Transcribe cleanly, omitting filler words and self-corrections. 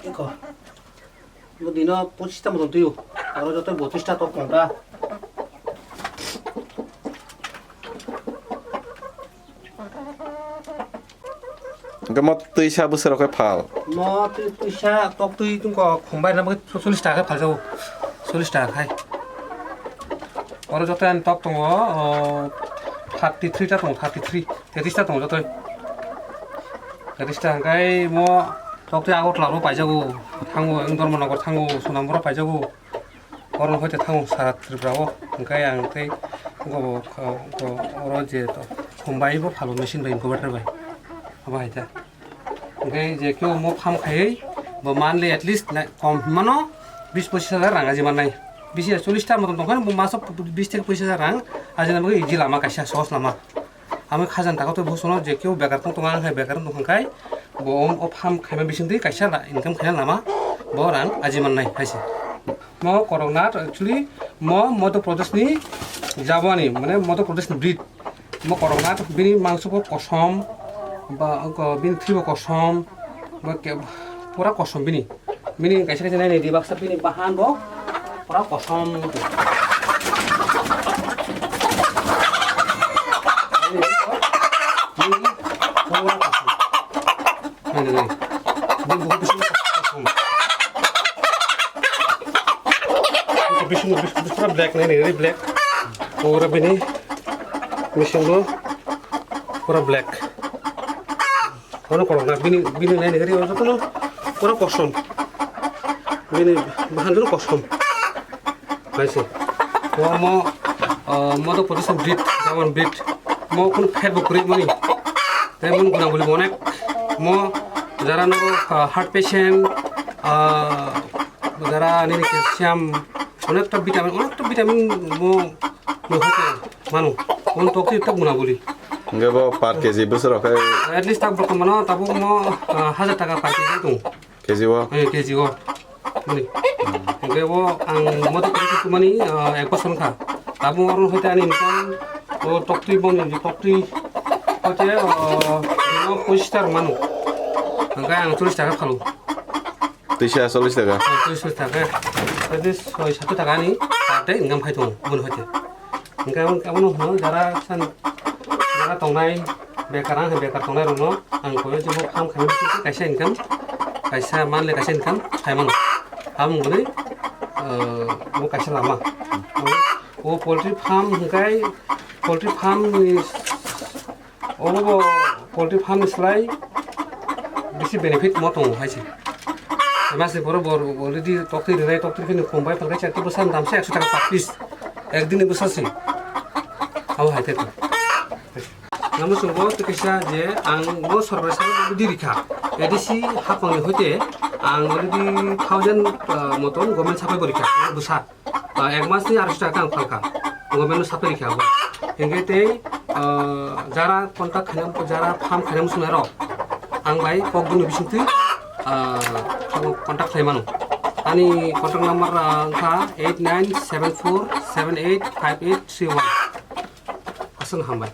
이거 니나 25টা মতন দিও আর যত 32টা তো কোনটাก็มอตุยชาบุษเราค่อยเผา তুই চা তক তুই তুমি খম্বাই না 40 টাকা ফাল যাও 40 টাকা খাই আর যত আন তক দङ 33 টা দङ 33 33 টা দङ যত 30 টা গাই ম তক তুই আগত লাবো পাইজাগো थाङो धर्मनगर थाङो सोनामबरा पाइजागो गरम होते थाङो सारा त्रिपुराव ओंखाय आं थै गो जे तो खम्बाइबो फालो मेसिन बाय गोबाथारबाय बाय दा ओंखाय जे केउ म फाम खायै बो मानलि एट लिस्ट कम मानो 20-25,000 रां आजि माननाय 40 टा मतन दंखान मासो 20-25,000 रां आजि नामो इजि लामा काइसा सहज लामा आमे खाजान थाखो तो बुसनो जे केउ बेकार दं आंखाय बेकार दंखाय बो ओ फाम खायमा बिसिंदै काइसा इनकाम खायना लामा बोरां आजिमाननाय हायसे म करंनाथ एक्चुअली म मध्य प्रदेश नि जाबानि माने मध्य प्रदेश नि ब्रिड म करंनाथ बिनि मांसको कसम बा बिनि थ्रिबो कसम बा पूरा कसम बिनि काइसा काइसा नाय दिबाक्सा बिनि बाहान बो पूरा कसम पूरा ब्लैक नहीं नहीं ब्लैक पूरा भी नहीं मिशन लो पूरा ब्लैक और कोरोना भी नहीं नहीं और तो पूरा कॉस्ट्यूम भी नहीं बाहर जो कॉस्ट्यूम वैसे वो मो तो प्रदेश ब्रिड जावन ब्रिड मो कुन फेट बकरी मनी ते मन गुना बोली अनेक मो जरा नो हार्ट पेशेंट जरा नहीं कैल्शियम অনেকটা ভিটামিন মো হতে মানু কোন টকি তক গুনা বলি গেব পার কেজি বছর হয় এট লিস্ট তাক বর্তমান তাবো ম 1000 টাকা পাই কেজি দং কেজি ও কেজি ও বলি গেব আং মতে কিছু মানি এক বছর খা তাবো আর হতে আনি ইনকাম ও টকটি বনি টকটি হতে 25 টাকা মানু গায় আং 40 টাকা খালো 40 টাকা 40 টাকা jadi 6-1 টাকা নি তাতে ইনকাম খাই দं মন হইতে ইনকাম কেমন হলো যারা তংনাই বেকার তংনাই রং आं কই যে মো খাম খাই কাইসা ইনকাম কাইসা মানলে কাইসা ইনকাম খাইমান আম গনি মো কাইসা লামা ও পোল্ট্রি ফার্ম হকাই পোল্ট্রি ফার্ম ও পোল্ট্রি ফার্ম ইসলাই বেশি বেনিফিট মতো হাইছে मासे बरोबर अलरेडी टक्टर फिर खम्बाय फलगाय 4 बोसान दामसे 100 টাকা পার পিস একদিনে বসাছি আও হাইতে তো নামো সরব তো কেসা যে আং মো সরবার সাথে দিরিখা এডিসি হাপং হইতে আং অলরেডি 1000 মতন গভর্নমেন্ট সাপ্লাই পরীক্ষা বুসা এক মাস ni 800 টাকা আং ফালকা গভর্নমেন্ট সাপ্লাই পরীক্ষা হবে এঙ্গেতে যারা কন্টাক্ট খানাম যারা ফার্ম খানাম সুনার आं बाय पगदुनि बिसिंथि कन्टाक्ट खालामनो आंनि कन्टाक्ट नाम्बार आंहा 8974785831 हासन हामबाय